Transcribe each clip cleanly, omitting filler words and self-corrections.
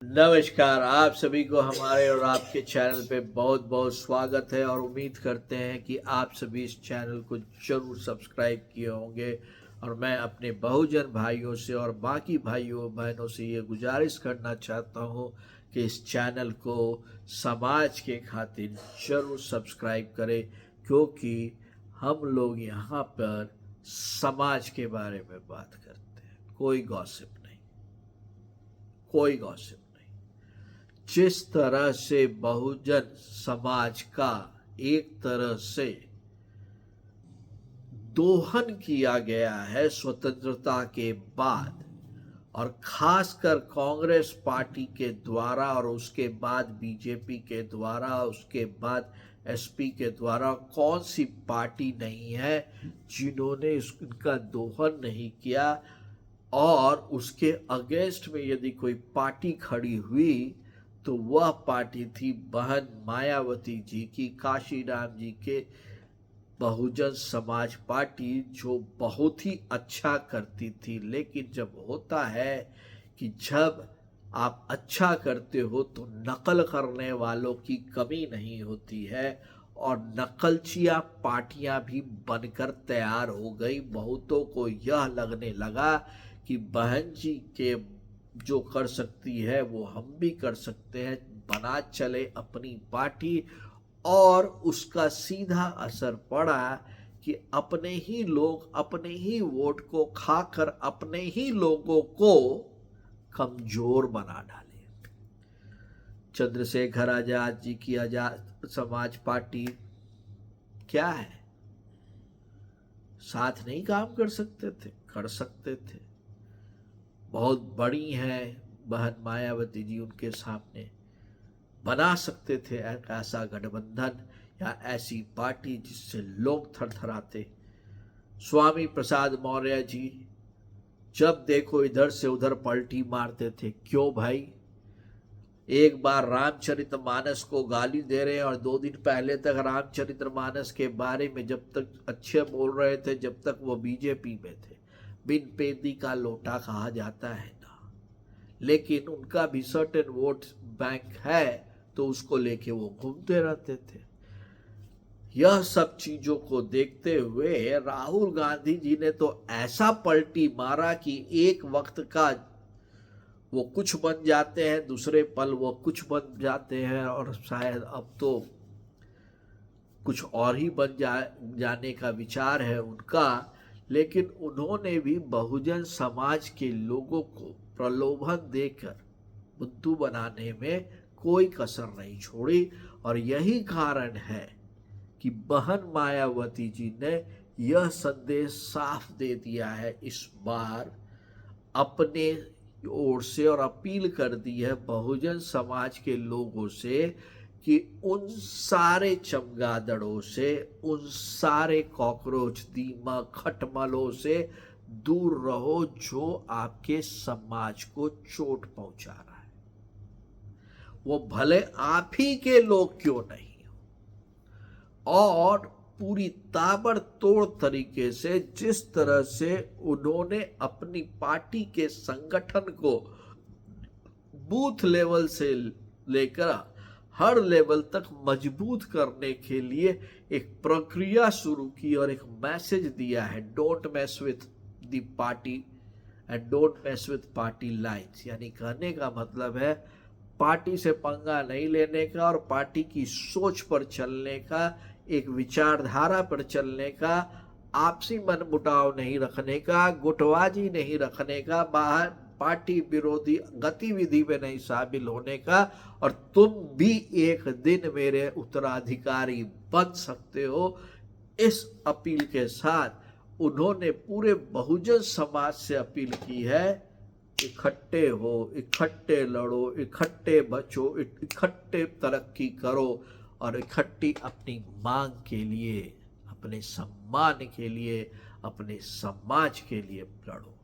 नमस्कार, आप सभी को हमारे और आपके चैनल पे बहुत बहुत स्वागत है और उम्मीद करते हैं कि आप सभी इस चैनल को जरूर सब्सक्राइब किए होंगे। और मैं अपने बहुजन भाइयों से और बाकी भाइयों बहनों से ये गुजारिश करना चाहता हूँ कि इस चैनल को समाज के खातिर जरूर सब्सक्राइब करें, क्योंकि हम लोग यहाँ पर समाज के बारे में बात करते हैं। कोई गॉसिप नहीं, कोई गॉसिप नहीं। जिस तरह से बहुजन समाज का एक तरह से दोहन किया गया है स्वतंत्रता के बाद, और खासकर कांग्रेस पार्टी के द्वारा और उसके बाद बीजेपी के द्वारा, उसके बाद एसपी के द्वारा, कौन सी पार्टी नहीं है जिन्होंने इनका दोहन नहीं किया। और उसके अगेंस्ट में यदि कोई पार्टी खड़ी हुई तो वह पार्टी थी बहन मायावती जी की, काशीराम जी के बहुजन समाज पार्टी, जो बहुत ही अच्छा करती थी। लेकिन जब होता है कि जब आप अच्छा करते हो तो नकल करने वालों की कमी नहीं होती है, और नकलचिया पार्टियां भी बनकर तैयार हो गई। बहुतों को यह लगने लगा कि बहन जी के जो कर सकती है वो हम भी कर सकते हैं, बना चले अपनी पार्टी। और उसका सीधा असर पड़ा कि अपने ही लोग अपने ही वोट को खाकर अपने ही लोगों को कमजोर बना डाले। चंद्रशेखर आजाद जी की आजाद समाज पार्टी क्या है? साथ नहीं काम कर सकते थे? कर सकते थे। बहुत बड़ी हैं बहन मायावती जी, उनके सामने बना सकते थे एक ऐसा गठबंधन या ऐसी पार्टी जिससे लोग थरथराते। स्वामी प्रसाद मौर्य जी जब देखो इधर से उधर पलटी मारते थे। क्यों भाई? एक बार रामचरितमानस को गाली दे रहे हैं और 2 दिन पहले तक रामचरितमानस के बारे में जब तक अच्छे बोल रहे थे जब तक वो बीजेपी में थे। बिन पेदी का लोटा कहा जाता है ना, लेकिन उनका भी सर्टेन वोट बैंक है तो उसको लेके वो घूमते रहते थे। यह सब चीजों को देखते हुए राहुल गांधी जी ने तो ऐसा पलटी मारा कि एक वक्त का वो कुछ बन जाते हैं, दूसरे पल वो कुछ बन जाते हैं, और शायद अब तो कुछ और ही जाने का विचार है उनका। लेकिन उन्होंने भी बहुजन समाज के लोगों को प्रलोभन देकर बुद्धू बनाने में कोई कसर नहीं छोड़ी। और यही कारण है कि बहन मायावती जी ने यह संदेश साफ दे दिया है इस बार अपने ओर से, और अपील कर दी है बहुजन समाज के लोगों से कि उन सारे चमगादड़ों से, उन सारे कॉकरोच दीमक खटमलों से दूर रहो जो आपके समाज को चोट पहुंचा रहा है। वो भले आप ही के लोग क्यों नहीं हो। और पूरी ताबड़तोड़ तरीके से जिस तरह से उन्होंने अपनी पार्टी के संगठन को बूथ लेवल से लेकर हर लेवल तक मजबूत करने के लिए एक प्रक्रिया शुरू की और एक मैसेज दिया है, don't mess with the party and don't mess with party lines. यानी कहने का मतलब है पार्टी से पंगा नहीं लेने का, और पार्टी की सोच पर चलने का, एक विचारधारा पर चलने का, आपसी मनमुटाव नहीं रखने का, गुटबाजी नहीं रखने का, बाहर पार्टी विरोधी गतिविधि में नहीं शामिल होने का। और तुम भी एक दिन मेरे उत्तराधिकारी बन सकते हो। इस अपील के साथ उन्होंने पूरे बहुजन समाज से अपील की है, इकट्ठे हो, इकट्ठे लड़ो, इकट्ठे बचो, इकट्ठे तरक्की करो, और इकट्ठी अपनी मांग के लिए, अपने सम्मान के लिए, अपने समाज के लिए लड़ो।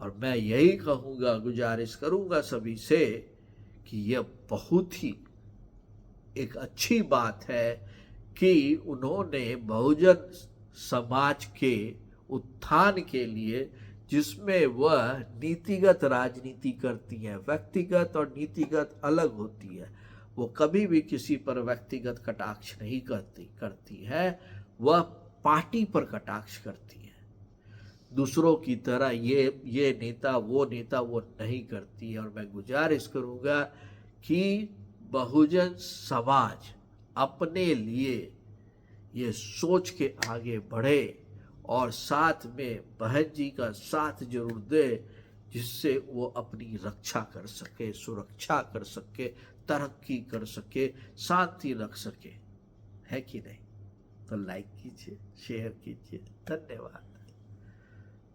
और मैं यही कहूँगा, गुजारिश करूँगा सभी से कि यह बहुत ही एक अच्छी बात है कि उन्होंने बहुजन समाज के उत्थान के लिए जिसमें वह नीतिगत राजनीति करती है। व्यक्तिगत और नीतिगत अलग होती है। वो कभी भी किसी पर व्यक्तिगत कटाक्ष नहीं करती है, वह पार्टी पर कटाक्ष करती है। दूसरों की तरह ये नेता वो नहीं करती है। और मैं गुजारिश करूँगा कि बहुजन समाज अपने लिए ये सोच के आगे बढ़े और साथ में बहन जी का साथ जरूर दे, जिससे वो अपनी रक्षा कर सके, सुरक्षा कर सके, तरक्की कर सके, शांति रख सके। है कि नहीं? तो लाइक कीजिए, शेयर कीजिए। धन्यवाद।